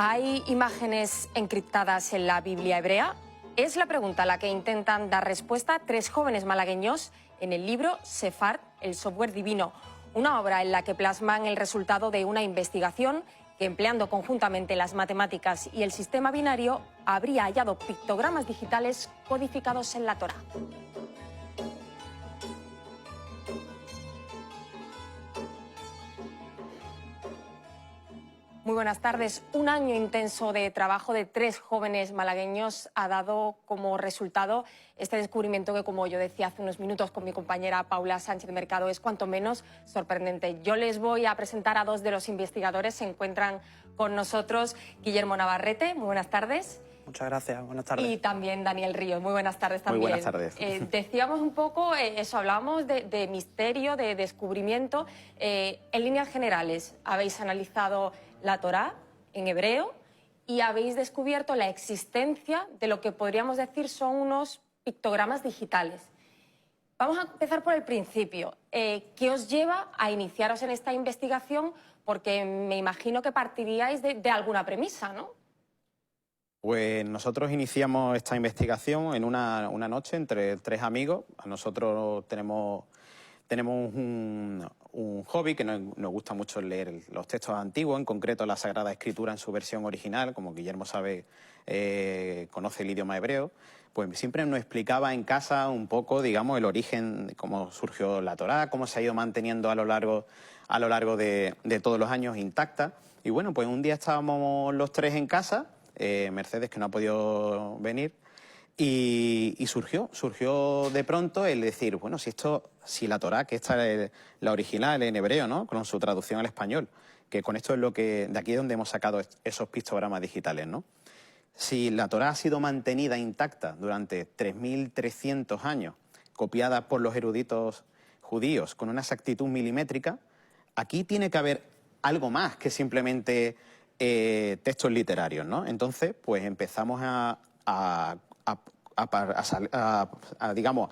¿Hay imágenes encriptadas en la Biblia hebrea? Es la pregunta a la que intentan dar respuesta tres jóvenes malagueños en el libro Sefard, el software divino, una obra en la que plasman el resultado de una investigación que, empleando conjuntamente las matemáticas y el sistema binario, habría hallado pictogramas digitales codificados en la Torá. Muy buenas tardes. Un año intenso de trabajo de tres jóvenes malagueños ha dado como resultado este descubrimiento que, como yo decía hace unos minutos con mi compañera Paula Sánchez Mercado, es cuanto menos sorprendente. Yo les voy a presentar a dos de los investigadores. Se encuentran con nosotros Guillermo Navarrete. Muy buenas tardes. Muchas gracias, buenas tardes. Y también Daniel Ríos. Muy buenas tardes también. Muy buenas tardes. Decíamos un poco eso, hablábamos de misterio, de descubrimiento. En líneas generales, habéis analizado la Torá en hebreo y habéis descubierto la existencia de lo que podríamos decir son unos pictogramas digitales. Vamos a empezar por el principio. ¿Qué os lleva a iniciaros en esta investigación? Porque me imagino que partiríais de alguna premisa, ¿no? Pues nosotros iniciamos esta investigación en una noche entre tres amigos. Nosotros tenemos un hobby que nos gusta mucho leer los textos antiguos, en concreto la Sagrada Escritura en su versión original. Como Guillermo sabe, conoce el idioma hebreo, pues siempre nos explicaba en casa un poco, digamos, el origen, cómo surgió la Torá, cómo se ha ido manteniendo a lo largo de todos los años intacta. Y bueno, pues un día estábamos los tres en casa, Mercedes, que no ha podido venir, y surgió de pronto el decir, bueno, si la Torá, que esta es la original en hebreo, ¿no?, con su traducción al español, que con esto es de aquí es donde hemos sacado esos pictogramas digitales, ¿no? Si la Torá ha sido mantenida intacta durante 3.300 años, copiada por los eruditos judíos con una exactitud milimétrica, aquí tiene que haber algo más que simplemente textos literarios, ¿no? Entonces, pues empezamos digamos,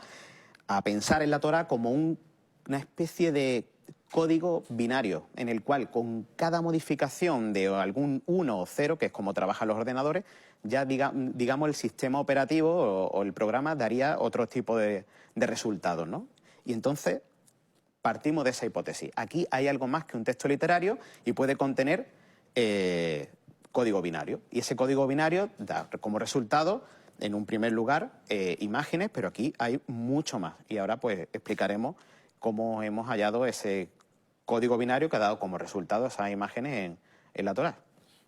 a pensar en la Torá como una especie de código binario, en el cual con cada modificación de algún 1 o 0, que es como trabajan los ordenadores, ya digamos el sistema operativo o el programa daría otro tipo de resultados, ¿no? Y entonces partimos de esa hipótesis. Aquí hay algo más que un texto literario y puede contener código binario. Y ese código binario da como resultado, en un primer lugar, imágenes, pero aquí hay mucho más. Y ahora pues explicaremos cómo hemos hallado ese código binario que ha dado como resultado esas imágenes en la Torá.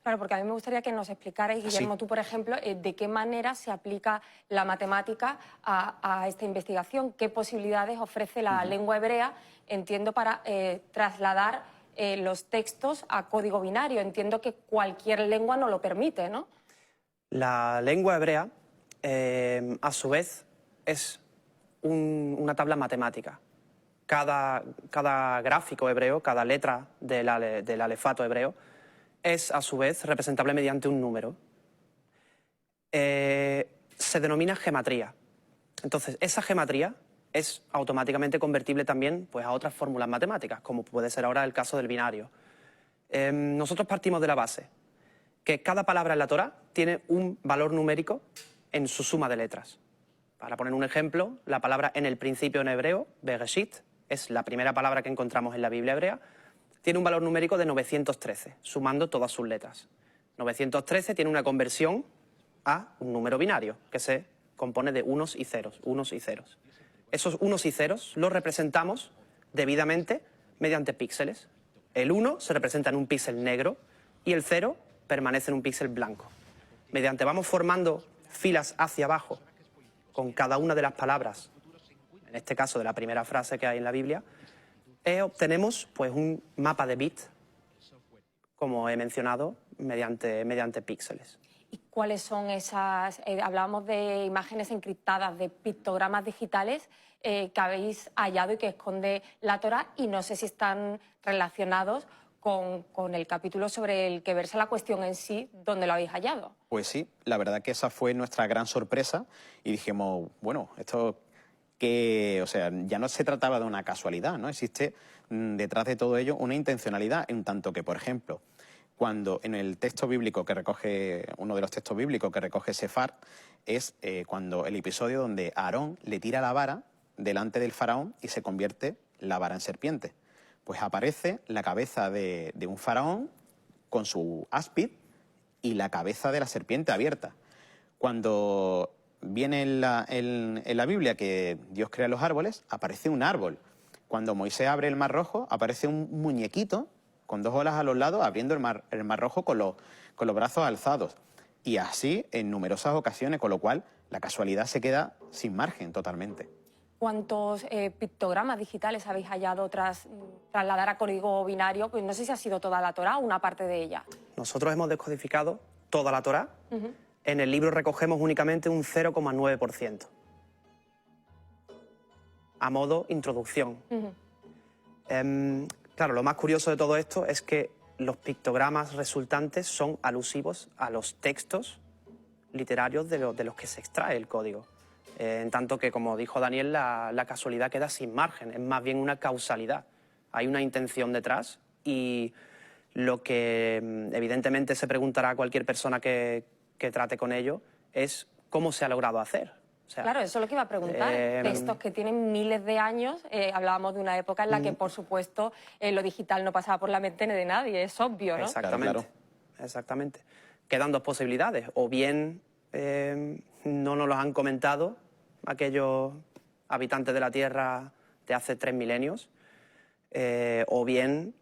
Claro, porque a mí me gustaría que nos explicarais, Guillermo, tú, por ejemplo, de qué manera se aplica la matemática a esta investigación, qué posibilidades ofrece la lengua hebrea, entiendo, para trasladar los textos a código binario. Entiendo que cualquier lengua no lo permite, ¿no? La lengua hebrea, a su vez, es una tabla matemática. Cada gráfico hebreo, cada letra del alefato hebreo, es a su vez representable mediante un número. Se denomina gematría. Entonces, esa gematría es automáticamente convertible también, pues, a otras fórmulas matemáticas, como puede ser ahora el caso del binario. Nosotros partimos de la base que cada palabra en la Torá tiene un valor numérico en su suma de letras. Para poner un ejemplo, la palabra en el principio en hebreo, Bereshit, es la primera palabra que encontramos en la Biblia hebrea, tiene un valor numérico de 913, sumando todas sus letras. 913 tiene una conversión a un número binario, que se compone de unos y ceros, unos y ceros. Esos unos y ceros los representamos debidamente mediante píxeles. El 1 se representa en un píxel negro y el 0 permanece en un píxel blanco. Mediante vamos formando filas hacia abajo con cada una de las palabras, en este caso de la primera frase que hay en la Biblia, obtenemos pues un mapa de bits, como he mencionado, mediante píxeles. ¿Y cuáles son esas? Hablábamos de imágenes encriptadas, de pictogramas digitales que habéis hallado y que esconde la Torá, y no sé si están relacionados con el capítulo sobre el que versa la cuestión en sí, donde lo habéis hallado. Pues sí, la verdad que esa fue nuestra gran sorpresa y dijimos, bueno, esto que, o sea, ya no se trataba de una casualidad, ¿no? Existe detrás de todo ello una intencionalidad, en tanto que, por ejemplo, cuando en el texto bíblico que recoge, uno de los textos bíblicos que recoge Sefar, es cuando el episodio donde Aarón le tira la vara delante del faraón y se convierte la vara en serpiente. Pues aparece la cabeza de un faraón con su áspid y la cabeza de la serpiente abierta. Cuando viene en la Biblia que Dios crea los árboles, aparece un árbol. Cuando Moisés abre el Mar Rojo, aparece un muñequito con 2 olas a los lados, abriendo el mar Rojo con los brazos alzados. Y así en numerosas ocasiones, con lo cual la casualidad se queda sin margen totalmente. ¿Cuántos pictogramas digitales habéis hallado tras trasladar a código binario? Pues no sé si ha sido toda la Torá o una parte de ella. Nosotros hemos descodificado toda la Torá. En el libro recogemos únicamente un 0,9%. A modo introducción. Claro, lo más curioso de todo esto es que los pictogramas resultantes son alusivos a los textos literarios de los que se extrae el código. En tanto que, como dijo Daniel, la casualidad queda sin margen, es más bien una causalidad. Hay una intención detrás y lo que evidentemente se preguntará a cualquier persona que trate con ello es cómo se ha logrado hacer. O sea, claro, eso es lo que iba a preguntar. Textos que tienen miles de años, hablábamos de una época en la que, por supuesto, lo digital no pasaba por la mente de nadie, es obvio, ¿no? Exactamente, claro. Exactamente. Quedan 2 posibilidades, o bien no nos los han comentado aquellos habitantes de la Tierra de hace 3 milenios, o bien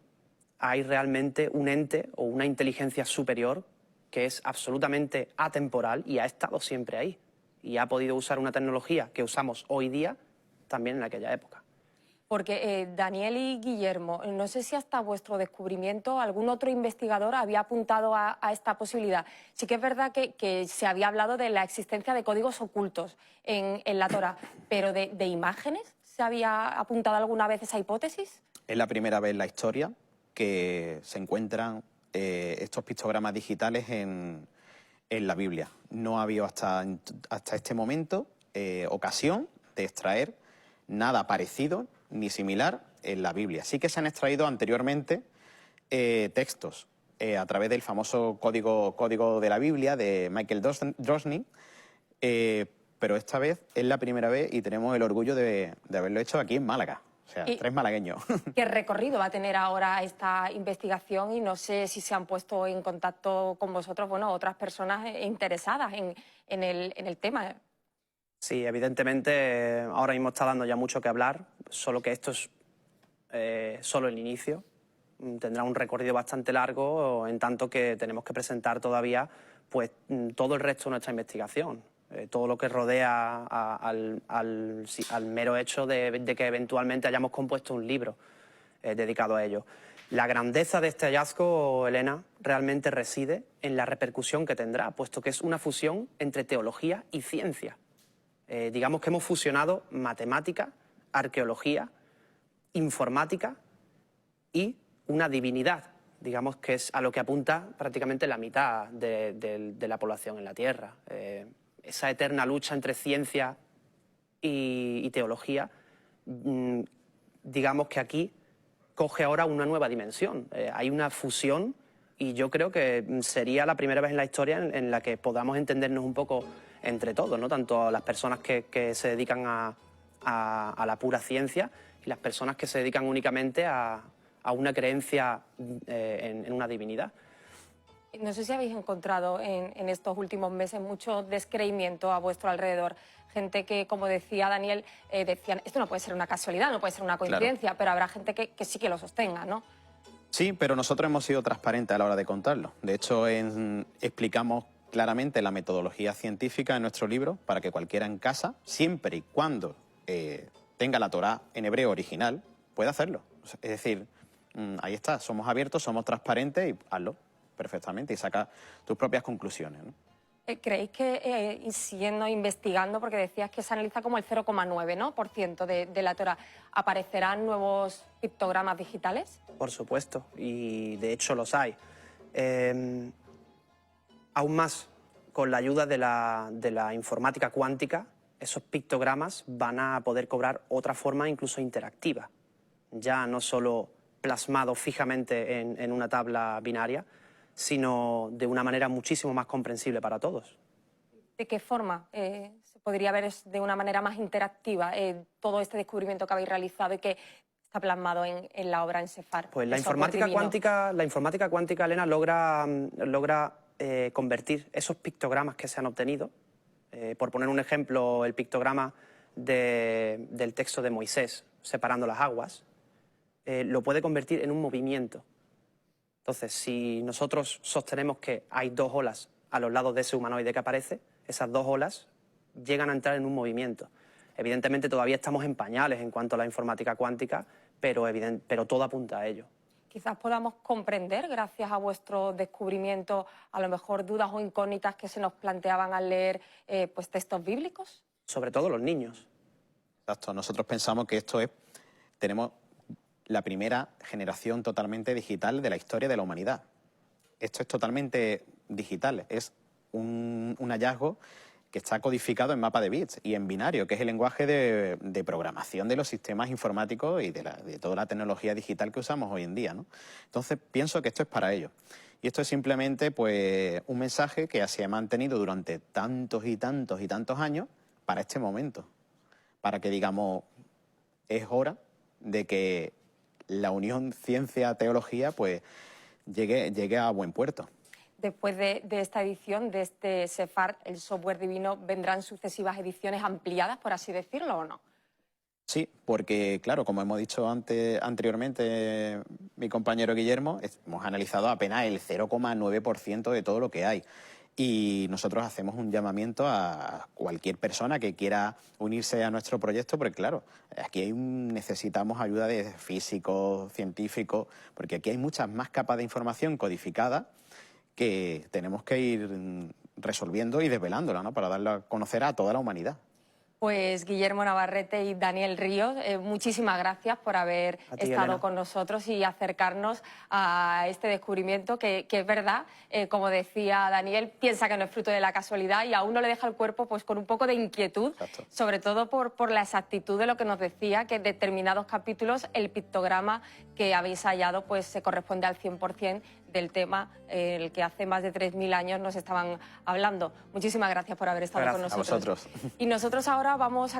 hay realmente un ente o una inteligencia superior que es absolutamente atemporal y ha estado siempre ahí. Y ha podido usar una tecnología que usamos hoy día también en aquella época. Porque Daniel y Guillermo, no sé si hasta vuestro descubrimiento algún otro investigador había apuntado a esta posibilidad. Sí que es verdad que se había hablado de la existencia de códigos ocultos en la Torá, pero de imágenes, ¿se había apuntado alguna vez esa hipótesis? Es la primera vez en la historia que se encuentran estos pictogramas digitales en la Biblia. No ha habido hasta este momento ocasión de extraer nada parecido ni similar en la Biblia. Sí que se han extraído anteriormente textos a través del famoso código de la Biblia de Michael Drosnin, pero esta vez es la primera vez y tenemos el orgullo de haberlo hecho aquí en Málaga. O sea, 3 malagueños. ¿Qué recorrido va a tener ahora esta investigación? Y no sé si se han puesto en contacto con vosotros, bueno, otras personas interesadas en el tema. Sí, evidentemente ahora mismo está dando ya mucho que hablar, solo que esto es solo el inicio. Tendrá un recorrido bastante largo, en tanto que tenemos que presentar todavía pues, todo el resto de nuestra investigación. Todo lo que rodea al mero hecho de que eventualmente hayamos compuesto un libro dedicado a ello. La grandeza de este hallazgo, Elena, realmente reside en la repercusión que tendrá, puesto que es una fusión entre teología y ciencia. Digamos que hemos fusionado matemática, arqueología, informática y una divinidad, digamos que es a lo que apunta prácticamente la mitad de la población en la Tierra. Esa eterna lucha entre ciencia y teología, digamos que aquí coge ahora una nueva dimensión. Hay una fusión y yo creo que sería la primera vez en la historia en la que podamos entendernos un poco entre todos, ¿no? Tanto las personas que se dedican a la pura ciencia y las personas que se dedican únicamente a una creencia en una divinidad. No sé si habéis encontrado en estos últimos meses mucho descreimiento a vuestro alrededor. Gente que, como decía Daniel, decían, esto no puede ser una casualidad, no puede ser una coincidencia, claro. Pero habrá gente que sí que lo sostenga, ¿no? Sí, pero nosotros hemos sido transparentes a la hora de contarlo. De hecho, explicamos claramente la metodología científica en nuestro libro para que cualquiera en casa, siempre y cuando tenga la Torá en hebreo original, pueda hacerlo. Es decir, ahí está, somos abiertos, somos transparentes y hazlo perfectamente y saca tus propias conclusiones, ¿no? ¿Creéis que, siguiendo investigando, porque decías que se analiza como el 0,9%, ¿no? de la Torá, ¿aparecerán nuevos pictogramas digitales? Por supuesto, y de hecho los hay. Aún más, con la ayuda de la informática cuántica, esos pictogramas van a poder cobrar otra forma incluso interactiva. Ya no solo plasmados fijamente en una tabla binaria, sino de una manera muchísimo más comprensible para todos. ¿De qué forma se podría ver de una manera más interactiva todo este descubrimiento que habéis realizado y que está plasmado en la obra en Sefar? Pues la informática cuántica, Elena, logra convertir esos pictogramas que se han obtenido, por poner un ejemplo, el pictograma del texto de Moisés separando las aguas, lo puede convertir en un movimiento. Entonces, si nosotros sostenemos que hay dos olas a los lados de ese humanoide que aparece, esas dos olas llegan a entrar en un movimiento. Evidentemente todavía estamos en pañales en cuanto a la informática cuántica, pero todo apunta a ello. Quizás podamos comprender, gracias a vuestro descubrimiento, a lo mejor dudas o incógnitas que se nos planteaban al leer pues textos bíblicos. Sobre todo los niños. Exacto. Nosotros pensamos que tenemos la primera generación totalmente digital de la historia de la humanidad. Esto es totalmente digital, es un hallazgo que está codificado en mapa de bits y en binario, que es el lenguaje de programación de los sistemas informáticos y de toda la tecnología digital que usamos hoy en día, ¿no? Entonces, pienso que esto es para ello. Y esto es simplemente pues, un mensaje que se ha mantenido durante tantos y tantos y tantos años para este momento. Para que, digamos, es hora de que la unión ciencia-teología pues, llegue a buen puerto. Después de esta edición, de este Sefar, el software divino, ¿vendrán sucesivas ediciones ampliadas, por así decirlo, o no? Sí, porque, claro, como hemos dicho anteriormente mi compañero Guillermo, hemos analizado apenas el 0,9% de todo lo que hay. Y nosotros hacemos un llamamiento a cualquier persona que quiera unirse a nuestro proyecto, porque claro, aquí necesitamos ayuda de físicos, científicos, porque aquí hay muchas más capas de información codificada que tenemos que ir resolviendo y desvelándola, ¿no? Para darla a conocer a toda la humanidad. Pues Guillermo Navarrete y Daniel Ríos, muchísimas gracias por haber estado Elena, con nosotros y acercarnos a este descubrimiento que es verdad, como decía Daniel, piensa que no es fruto de la casualidad y a uno le deja el cuerpo pues con un poco de inquietud. Exacto. Sobre todo por la exactitud de lo que nos decía, que en determinados capítulos el pictograma que habéis hallado pues se corresponde al 100% del tema el que hace más de 3.000 años nos estaban hablando. Muchísimas gracias por haber estado con nosotros. A vosotros. Y nosotros ahora vamos a